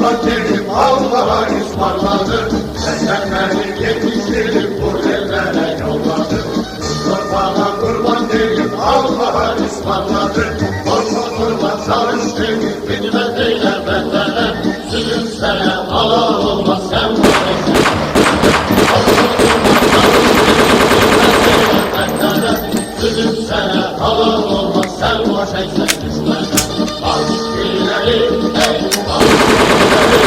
kurban dedim Allah'a ısmarladı. Senden beni yetiştirip bu ellere yolladı. Kurban kurban dedim Allah'a ısmarladı. Korkma kurban çalış dedim bitmez eyle bendene. Sülüm sene Allah olmaz sen bu eşe. Sülüm sene Allah olmaz sen boş eksen düşmene. Aşk ileri ey aşk ileri.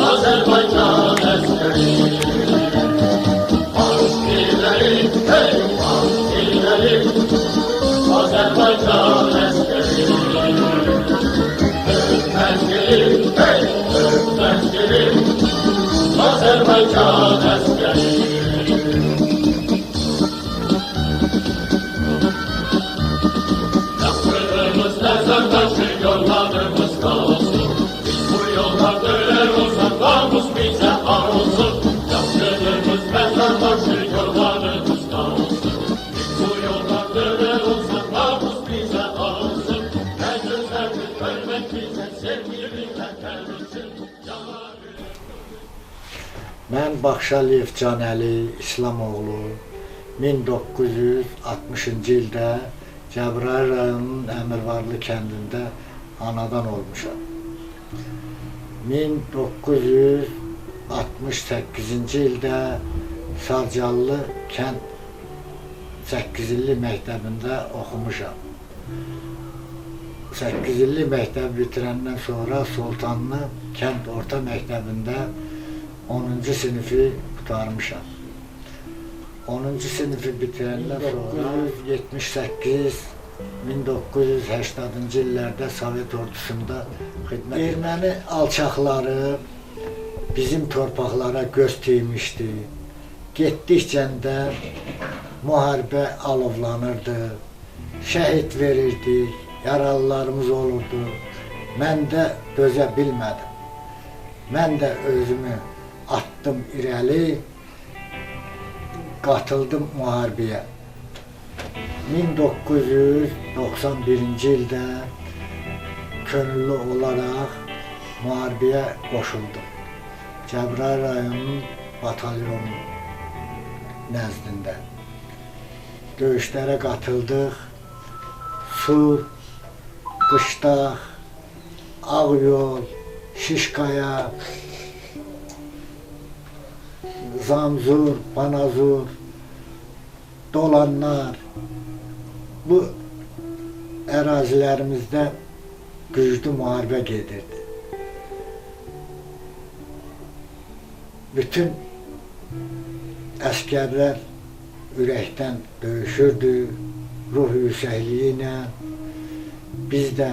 Azerbaycan eskeri. Aşk ileri ey aşk ileri. Azerbaycan eskeri. Öğretmenlerim, hey öğretmenlerim, Azerbaycan askeri. Yaptığımız ezandaşı yollarımız kalsın. Biz bu yolda döner olsak namus bize olsun. Yaptığımız ezandaşı yollarımız kalsın. Biz bu yolda döner olsak namus bize olsun. Mən Baxşaliyev Canəli İslamoğlu 1960-cı ildə Cəbrayıl rayonunun Əmirvarlı kəndində anadan olmuşam. 1968-ci ildə Sarcallı kənd 8 illik məktəbində oxumuşam. 8 illik məktəb bitirəndən sonra Sultanlı kənd orta məktəbində 10-cu sinifi qutarmışam. 10-cu sinifi bitirəndən sonra 1978-1980-cı illərdə Sovet ordusunda xidmət etdim. Erməni alçaqları bizim torpaqlara göz tiymişdi. Getdikcə də müharibə alovlanırdı, şəhid verirdik. Yaralılarımız olurdu. Mən də dözə bilmədim. Mən də özümü attım irəli, qatıldım müharibəyə. 1991-ci ildə könüllü olaraq müharibəyə qoşuldum. Cəbrayıl rayonunun batalyonu nəzdində. Döyüşlərə qatıldıq. Sur, Qışdağ, Ağyol, Şişkaya, Zamzur, Banazur, Dolanlar, bu ərazilərimizdə güclü müharibə gedirdi. Bütün əskərlər ürəkdən döyüşürdü, ruh yüksəkliyi ilə. Biz də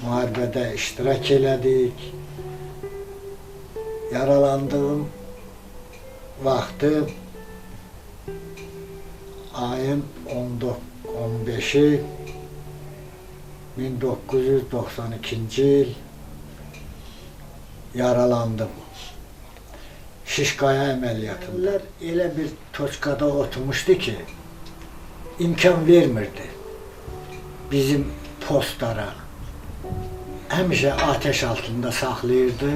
müharibədə iştirak elədik. Yaralandığım vaxtı ayın 15-i 1992-ci il yaralandım. Şişkaya əməliyyatında elə bir toçkada oturmuşdu ki, imkan vermirdi bizim postlara. Həmişə ateş altında saxlayırdı.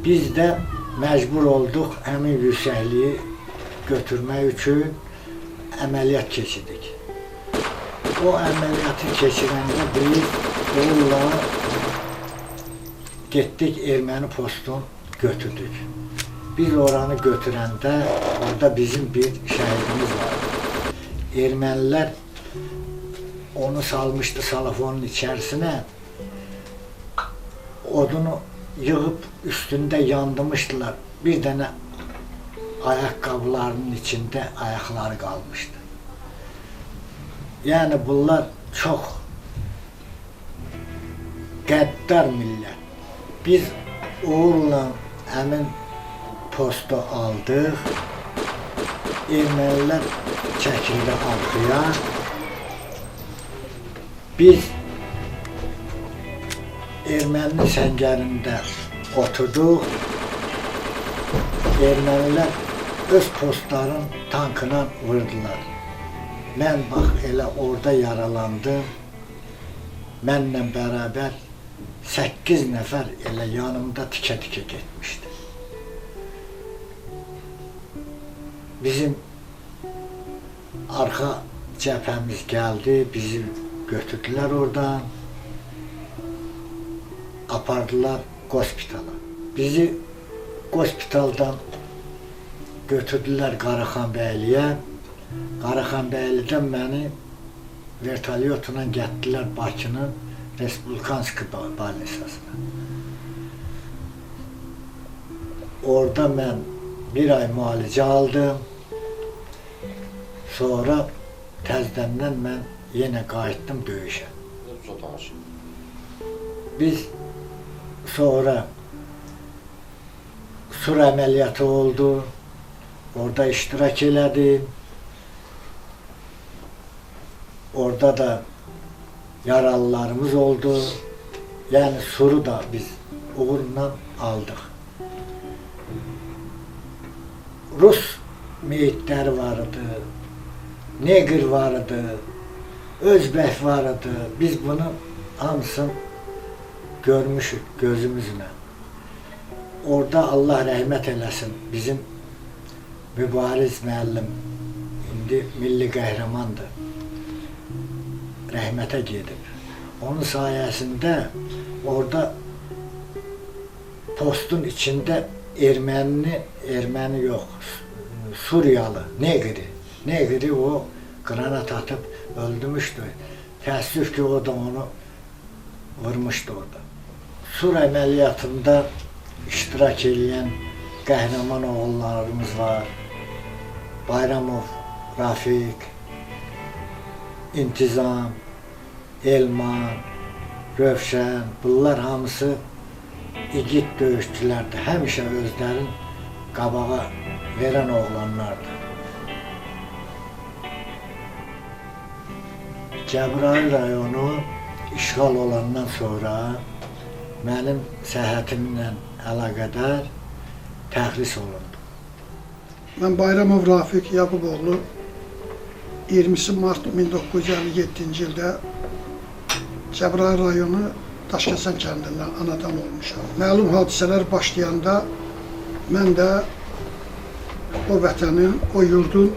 Biz də məcbur olduq həmin yüksəkliyi götürmək üçün əməliyyat keçirdik. O əməliyyatı keçirəndə biz onunla getdik erməni postunu götürdük. Biz oranı götürəndə orada bizim bir şəhidimiz vardı. Ermənilər onu salmışdı salafonun içərisinə. Odunu yığıb üstündə yandırmışdılar. Bir dənə ayaqqabılarının içində ayaqları qalmışdı. Yəni bunlar çox qəddar millət. Biz uğurla həmin postu aldıq. Ermənilər çəkildi arxaya. Biz erməninin səngərində oturduq. Ermənilər öz postların tankına vurdular. Mən bax elə orada yaralandım. Mənlə bərabər 8 nəfər elə yanımda tikə-tikə getmişdi. Bizim arxa cəbhəmiz gəldi, bizi götürdülər oradan, apardılar qospitala. Bizi qospitaldan götürdülər Qaraxanbəyliyə. Qaraxanbəylidən məni vertolyotla gətirdilər Bakının Respublikanski balnisasına. Orada mən bir ay müalicə aldım. Sonra təzdəndən mən yenə qayıtdım döyüşə. Biz sonra sur əməliyyatı oldu. Orada iştirak elədim. Orada da yaralılarımız oldu. Yəni suru da biz uğurla aldıq. Rus meyitləri vardı, Negr vardı, Özbək vardı. Biz bunu hamısını görmüşük gözümüzlə. Orada Allah rəhmət eləsin bizim Mübariz müəllim, indi milli qəhrəmandır. Rəhmətə gedib. Onun sayəsində orada postun içində erməni yox, Suriyalı, Negri o granat atıb öldürmüşdü. Təəssüf ki, o da onu vurmuşdu orada. Sur əməliyyatında iştirak edən qəhrəman oğullarımız var. Bayramov, Rafiq, İntizam, Elman, Rövşən, bunlar hamısı igid döyüşçülərdir. Həmişə özlərin qabağa verən oğlanlardır. Cəbrayıl rayonu işğal olandan sonra mənim səhhətimlə əlaqədar təxris olundu. Mən Bayramov Rafiq Yaquboğlu 20 mart 1957-ci ildə Cəbrayıl rayonu Daşkəsən kəndindən anadan olmuşam. Məlum hadisələr başlayanda mən də o vətənin, o yurdun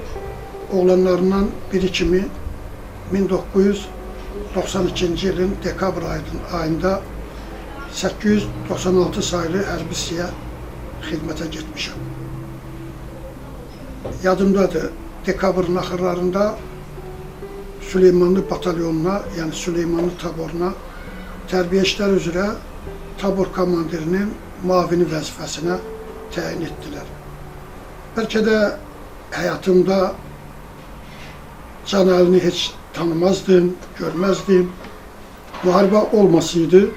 oğlanlarından biri kimi 1992-ci ilin dekabr ayında 896 sayılı hərbi hissəyə xidmətə getmişəm. Yadımdadır, dekabrın axırlarında Süleymanlı batalyonuna, yəni Süleymanlı taboruna tərbiyə işlər üzrə tabor komandirinin mavini vəzifəsinə təyin etdilər. Bəlkə də həyatımda Can Əlini heç tanımazdım, görməzdim. Müharibə olmasaydı,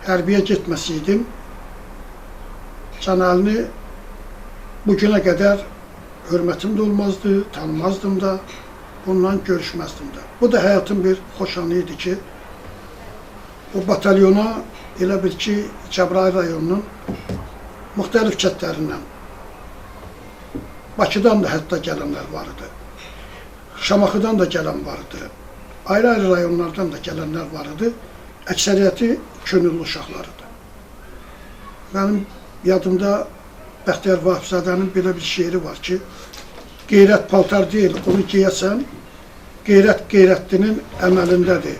hərbiyə getməsəydim, Can Əlini bugünə qədər hörmətim də olmazdı, tanımazdım da, ondan görüşməzdim də. Bu da həyatın bir xoşanı idi ki, o batalyona elə bil ki, Cəbrayıl rayonunun müxtəlif kətlərindən, Bakıdan da hətta gələnlər var idi, Şamaxıdan da gələn var idi, ayrı-ayrı rayonlardan da gələnlər var idi, əksəriyyəti könüllü uşaqlarıdır. Mənim yadımda Bəxtiyar Vahibzadənin belə bir şeiri var ki, qeyrət paltar deyil, onu giyəsən, qeyrət qeyrətlinin əməlindədir.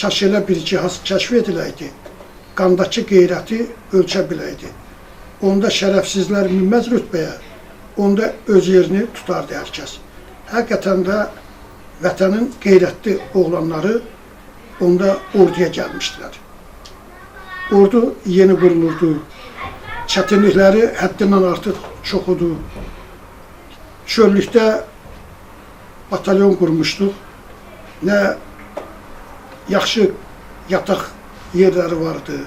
Kaş elə bir cihaz kəşf ediləydi, qandakı qeyrəti ölçə biləydi. Onda şərəfsizlər minməz rütbəyə, onda öz yerini tutardı hər kəs. Həqiqətən də vətənin qeyrətli oğlanları onda orduya gəlmişdilər. Ordu yeni qurulurdu. Çətinlikləri həddindən artıq çox idi. Çöllükdə batalyon qurmuşduq. Nə yaxşı yataq yerləri vardı,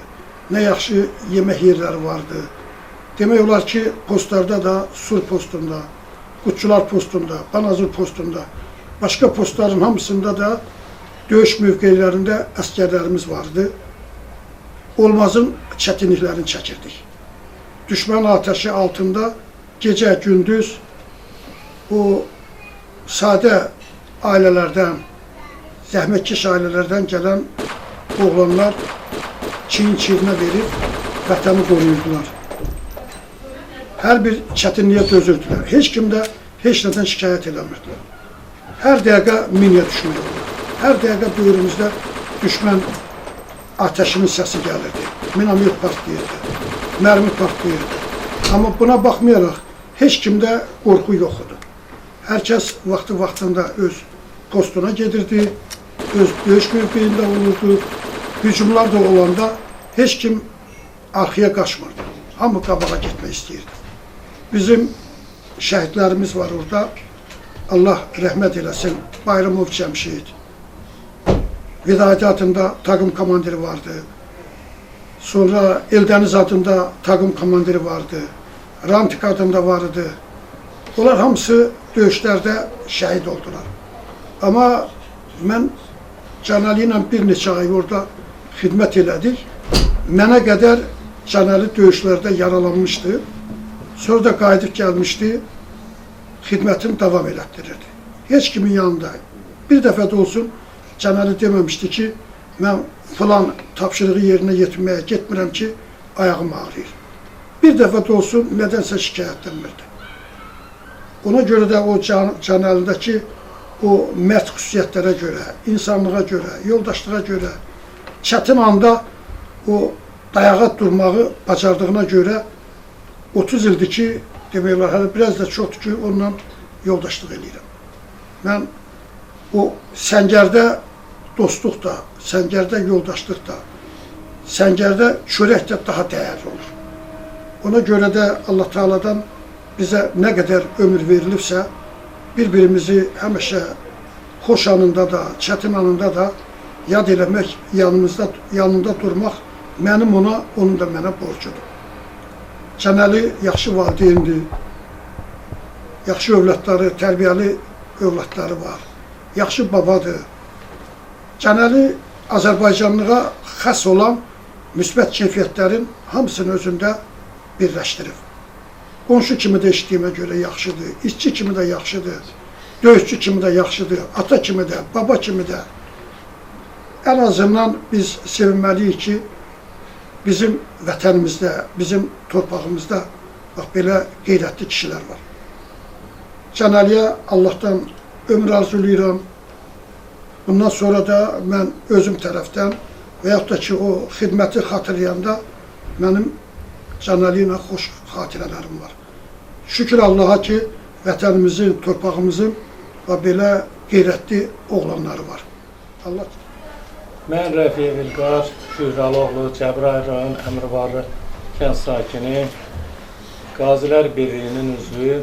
nə yaxşı yemək yerləri vardı. Demək olar ki, postlarda da, sur postunda, Qutçular postunda, Banazır postunda, başqa postların hamısında da döyüş mövqelərində əskərlərimiz vardı. Olmazın çətinliklərini çəkirdik. Düşmən atəşi altında gecə gündüz o sadə ailələrdən, zəhmətkeş ailələrdən gələn oğlanlar çiyin-çiyinə verib vətəni qoruyurdular. Hər bir çətinliyə dözürdülər. Heç kimdə heç nədən şikayət eləmirdilər. Hər dəqiqə minyə düşmək olur. Hər dəqiqə böyrümüzdə düşmən ateşinin səsi gəlirdi. Minamet partlayırdı, mərmi partlayırdı. Amma buna baxmayaraq heç kimdə qorxu yox idi. Hər kəs vaxtında öz postuna gedirdi, öz döyüş mövqeyində olurdu. Hücumlar da olanda heç kim arxaya qaçmırdı. Hamı qabağa getmək istəyirdi. Bizim şəhidlərimiz var orada. Allah rəhmət eləsin. Bayramov Cəmşid. Vilayət adında takım komandiri vardı. Sonra Eldəniz adında takım komandiri vardı. Rantik adında vardı. Onlar hamısı döyüşlərdə şəhid oldular. Amma mən Canəli ilə bir neçə ay orada xidmət elədik. Mənə qədər Canəli döyüşlərdə yaralanmışdı. Sonra da qayıdıb gəlmişdi, xidmətini davam elətdirirdi. Heç kimin yanında. Bir dəfə də olsun Canəli deməmişdi ki, mən filan tapşırığı yerinə yetirməyə getmirəm ki, ayağım ağrıyır. Bir dəfə də olsun nədənsə şikayətlənmirdi. Ona görə də o Canəlidəki o mərd xüsusiyyətlərə görə, insanlığa görə, yoldaşlığa görə, çətin anda o dayağa durmağı bacardığına görə 30 ildir ki, demək olar, hələ biraz da çoxdur ki, onunla yoldaşlıq edirəm. Mən o səngərdə dostluq da, səngərdə yoldaşlıq da, səngərdə çörək də daha dəyərli olur. Ona görə də Allah Teala'dan bizə nə qədər ömür verilibsə, bir-birimizi həmişə xoş anında da, çətin anında da yad eləmək, yanında durmaq mənim ona, onun da mənə borcudur. Canəli yaxşı valideyndir, yaxşı övladları, tərbiyəli övladları var, yaxşı babadır. Canəli Azərbaycanlığa xas olan müsbət keyfiyyətlərin hamısını özündə birləşdirib. Qonşu kimi də işlədiyimə görə yaxşıdır, işçi kimi də yaxşıdır, döyüşçü kimi də yaxşıdır, ata kimi də, baba kimi də. Ən azından biz sevinməliyik ki, bizim vətənimizdə, bizim torpağımızda bax, belə qeyrətli kişilər var. Canəliyə Allahdan ömür arzulayıram. Bundan sonra da mən özüm tərəfdən və yaxud da ki, o xidməti xatırlayanda mənim Canəli ilə xoş xatirələrim var. Şükür Allaha ki, vətənimizin, torpağımızın və belə qeyrətli oğlanları var. Allah. Mən Rəfiyev İlqar, Şührəloğlu, Cəbrayıl rayon Əmirvarlı kənd sakini, Qazilər Birliyinin üzvü.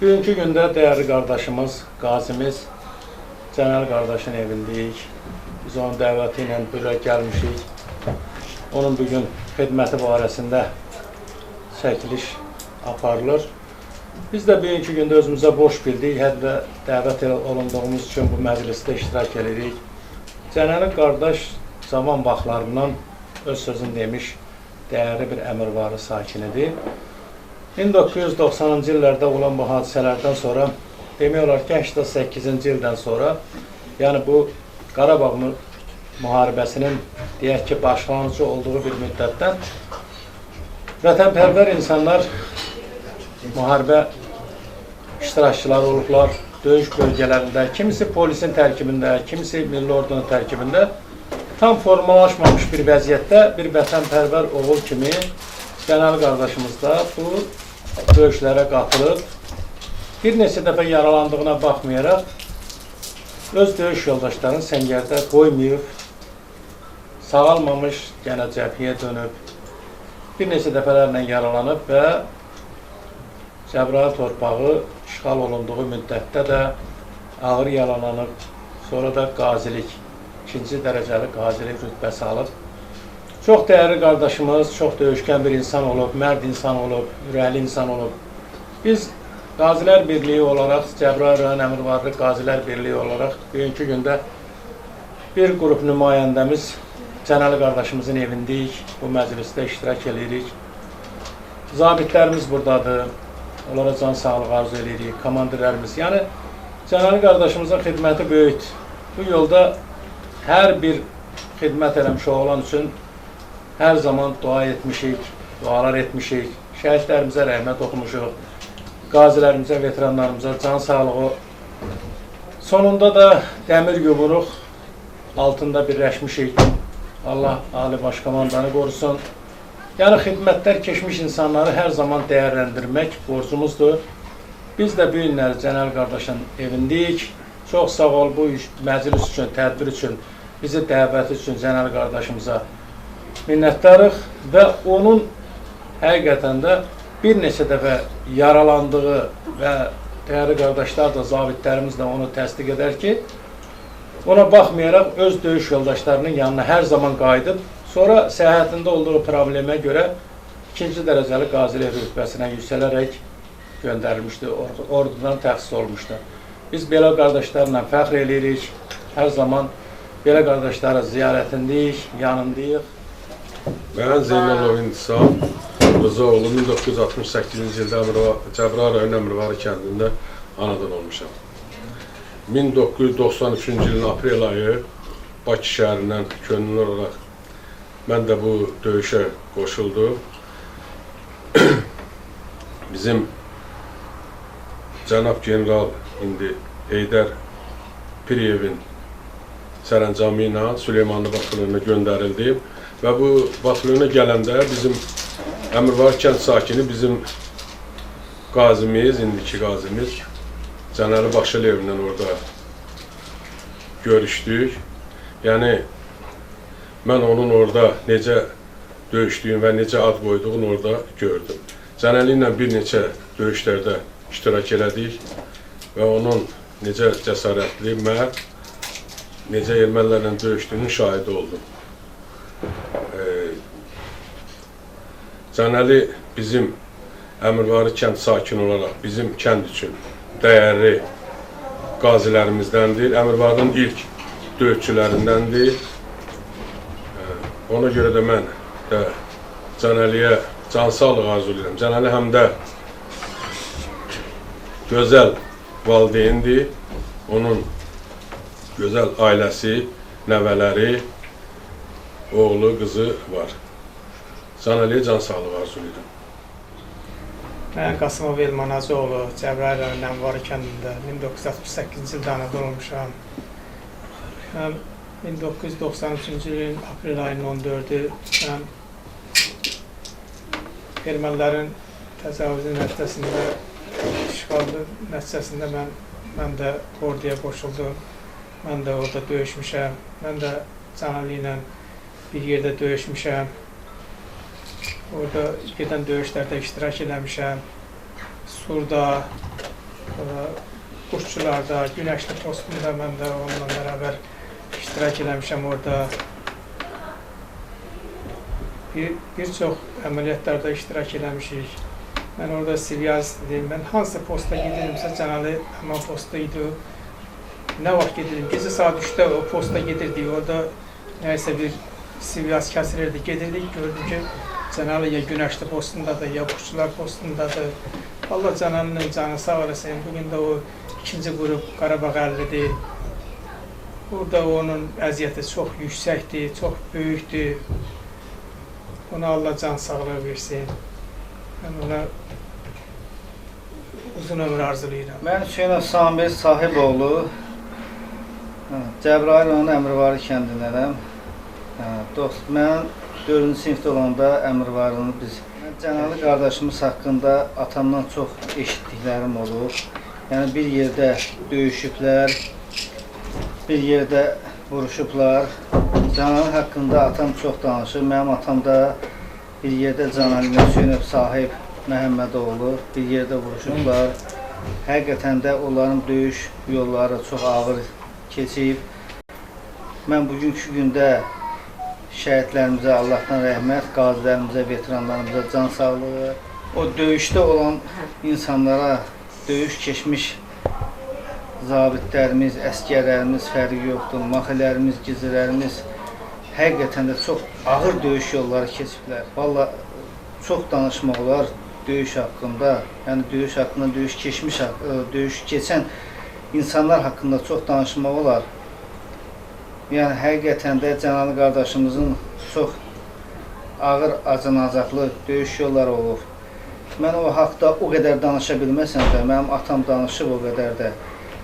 Bugünkü gündə dəyərli qardaşımız, qazimiz Cənəl qardaşın evindəyik. Biz onun dəvəti ilə bura gəlmişik. Onun bugün xidməti barəsində çəkiliş aparılır. Biz də bugünkü gündə özümüzə boş bildik, həm də dəvət olunduğumuz üçün bu məclisdə iştirak edirik. Cənəli qardaş zaman vaxtlarından öz sözünü demiş, dəyərli bir Əmirvarlı sakinidir. 1990-cı illərdə olan bu hadisələrdən sonra, demək olar ki, 88-ci ildən sonra, yəni bu Qarabağ müharibəsinin deyək ki, başlanıcı olduğu bir müddətdən vətənpərvər insanlar müharibə iştirakçıları olublar, döyüş bölgələrində, kimisi polisin tərkibində, kimisi milli ordunun tərkibində tam formalaşmamış bir vəziyyətdə bir vətənpərvər oğul kimi Cənəl qardaşımız da bu döyüşlərə qatılıb, bir neçə dəfə yaralandığına baxmayaraq öz döyüş yoldaşlarını səngərdə qoymayıb, sağalmamış, yenə cəbhəyə dönüb, bir neçə dəfələrlə yaralanıb və Cəbrayıl torpağı işğal olunduğu müddətdə də ağır yaralanıb, sonra da qazilik, ikinci dərəcəli qazilik rütbəsi alıb. Çox dəyərli qardaşımız, çox döyüşkən bir insan olub, mərd insan olub, ürəkli insan olub. Biz Qazilər Birliyi olaraq, Cəbrayıl rayon Əmirvarlı Qazilər Birliyi olaraq bugünkü gündə bir qrup nümayəndəmiz Cənəli qardaşımızın evindəyik, bu məclisdə iştirak edirik. Zabitlərimiz buradadır, Onlara can sağlığı arzu edirik, komandirlərimiz. Yəni, Cənali qardaşımızın xidməti böyükdür. Bu yolda hər bir xidmət eləmiş oğlan üçün hər zaman dua etmişik, dualar etmişik, şəhidlərimizə rəhmət oxumuşuq, qazilərimizə, veteranlarımıza can sağlığı. Sonunda da dəmir yumruq altında birləşmişik. Allah Ali Başkomandanı qorusun. Yəni, xidmətlər keçmiş insanları hər zaman dəyərləndirmək borcumuzdur. Biz də bu günləri Cənal qardaşın evindəyik. Çox sağ ol bu məclis üçün, tədbir üçün, bizi dəvət üçün Cənal qardaşımıza minnətdarıq və onun həqiqətən də bir neçə dəfə yaralandığı və dəyərli qardaşlar da, zabitlərimiz də onu təsdiq edər ki, ona baxmayaraq öz döyüş yoldaşlarının yanına hər zaman qayıdıb, sonra səyahətində olduğu problemə görə 2-ci dərəcəli qazilik rütbəsinə yüksələrək göndərilmişdi, ordudan təxsis olmuşdu. Biz belə qardaşlarla fəxr edirik, hər zaman belə qardaşları ziyarətindəyik, yanındayıq. Mən Zeynalov İntisam, Rızaoğlu 1968-ci ildə Cəbrayıl rayon Əmirvarı kəndində anadan olmuşam. 1993-cü ilin aprel ayı Bakı şəhərindən könüllü olaraq mən də bu döyüşə qoşuldum. Bizim cənab general indi Heydər Piriyevin sərəncamı ilə Süleymanlı batalyonuna göndərildim və bu batalyona gələndə bizim Əmirvar kənd sakini, bizim qazimiz, indiki qazimiz Cənəli Başəliyevlə orada görüşdük. Yəni, mən onun orada necə döyüşdüyünü və necə ad qoyduğunu orada gördüm. Cənəli ilə bir neçə döyüşlərdə iştirak elədik və onun necə cəsarətli, mərd, necə ermənilərlə döyüşdüyünün şahidi oldum. Cənəli bizim Əmirvarı kənd sakini olaraq bizim kənd üçün dəyərli qazilərimizdəndir. Əmirvarın ilk döyüşçülərindəndir. Ona görə də mən də Cənəliyə can sağlığı arzu edirəm. Cənəli həm də gözəl valideyndir. Onun gözəl ailəsi, nəvələri, oğlu, qızı var. Cənəliyə can sağlığı arzu edirəm. Mən Qasımov Elman Hacıoğlu, Cəbrayıl rayon Əmirvarı kəndində 1968-ci ildə anadan olmuşam. 1993-cü ilin aprel ayının 14-ü mən ermənilərin təcavüzü nəticəsində, işğalı nəticəsində mən də orduya qoşuldum. Mən də orada döyüşmüşəm. Mən də Cənali ilə bir yerdə döyüşmüşəm. Orada gedən döyüşlərdə iştirak eləmişəm. Surda, Quşçularda, Günəşli postunda mən də onunla bərabər iştirak eləmişəm orada. Bir çox əməliyyatlarda iştirak eləmişik. Mən orada Sivyazdım. Mən hansı posta gedirimsə Cənali həmən posta idi. Nə vaxt gedirdim? Gecə saat 3-də o posta gedirdik. Orada nəyəsə bir Sivyaz kəsilirdi. Gedirdik, gördüm ki, Cənali ya Günəşli postundadır, ya Quşçular postundadır. Allah Cənalinin canı sağ olasın. Bugün də o 2-ci qrup Qarabağ 50-dir. Burada onun əziyyəti çox yüksəkdir, çox böyükdür. Ona Allah can sağlığı versin. Mən ona uzun ömür arzulayıram. Mən Hüseynov Samir Sahiboğlu, Cəbrayıl rayon Əmirvarı kəndindənəm. Mən 4-cü sinifdə olanda Əmirvarını Cənali qardaşımız haqqında atamdan çox eşitdiklərim olur. Yəni bir yerdə döyüşüblər, bir yerdə vuruşublar. Cənali haqqında atam çox danışır. Mənim atam da bir yerdə Cənali Hüseynov Sahib Məhəmmədoğlu bir yerdə vuruşublar. Həqiqətən də onların döyüş yolları çox ağır keçib. Mən bugünkü gündə şəhidlərimizə Allahdan rəhmət, qazilərimizə, veteranlarımıza can sağlığı, o döyüşdə olan insanlara, döyüş keçmiş zabitlərimiz, əskərlərimiz fərqi yoxdur, mahilərimiz, gizirlərimiz həqiqətən də çox ağır döyüş yolları keçiblər. Vallahi çox danışmaq olar, döyüş haqqında, yəni döyüş haqqında, döyüş keçən insanlar haqqında çox danışmaq olar. Yəni həqiqətən də Cənalı qardaşımızın çox ağır acınacaqlı döyüş yolları olub. Mən o haqda o qədər danışa bilməsəm də, mənim atam danışıb o qədər də.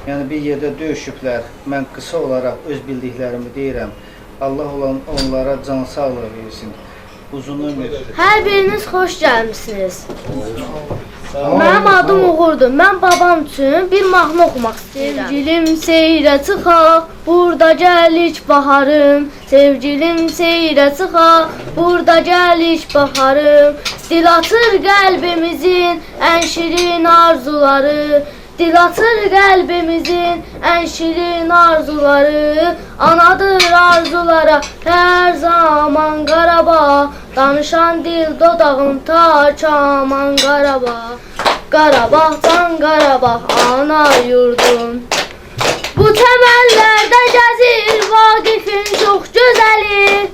Yəni bir yerdə döyüşüblər. Mən qısa olaraq öz bildiklərimi deyirəm. Allah onlara can sağlığı versin. Uzun ömür. Hər biriniz xoş gəlmisiniz. Mənim adım Uğurdur. Mən babam üçün bir mahnı oxumaq istəyirəm. Sevgilim seyrə çıxaq, burada gəlik baharım. Sevgilim seyrə çıxaq, burada gəlik baharım. Dil atır qəlbimizin ən şirin arzuları. Dil atır qəlbimizin ən şirin arzuları. Anadır arzulara hər zaman Qarabağ. Danışan dil dodağım ta Kaman Qarabağ. Qarabağdan Qarabağ ana yurdum. Bu təməllərdə gəzir Vaqifin çox gözəli.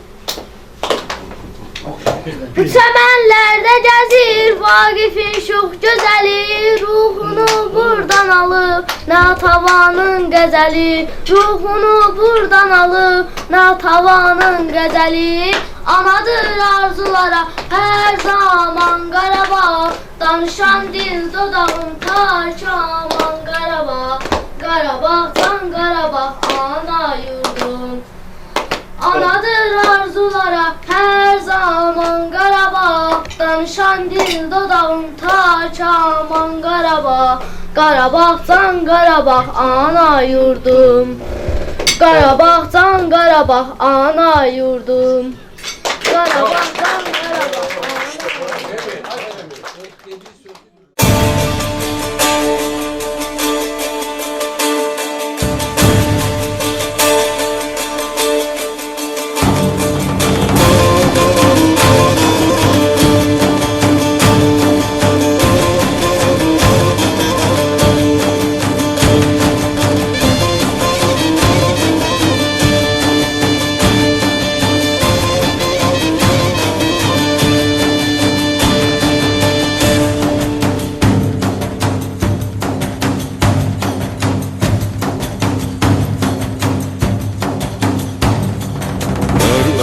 Bu çəmənlərdə gəzir Vaqifin çox gözəli. Ruhunu buradan alıb Natavanın qəzəli. Ruhunu buradan alıb Natavanın qəzəli. Anadır arzulara hər zaman Qarabağ. Danışan dil dodağım ta Kaman Qarabağ. Qarabağdan Qarabağ ana yurdum. Anadır arzulara hər zaman Qarabağ. Danışan dil dodağım ta Kaman Qarabağ. Qarabağdan Qarabağ ana yurdum. Qarabağdan Qarabağ ana yurdum. Qarabağdan Qarabağ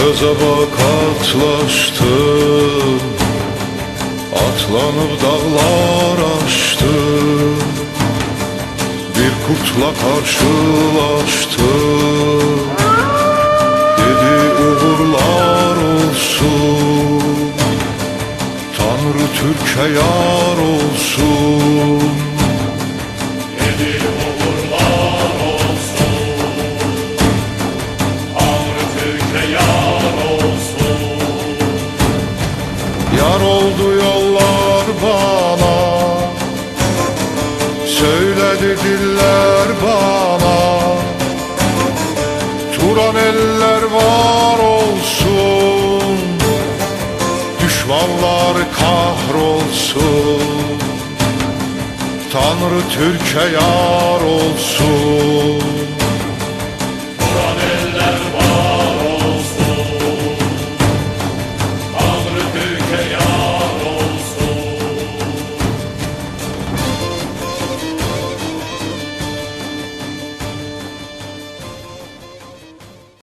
Özəbə katlaşdım, atlanıb dağlar aşdım. Bir kurtla karşılaşdım, dedi uğurlar olsun. Tanrı Türk'e yar olsun. Dedi uğurlar olsun. Tanrı Türk'e yar olsun. Yar oldu yollar bana, söyledi diller bana. Turan eller var olsun, düşmanlar kahrolsun. Tanrı Türk'e yar olsun.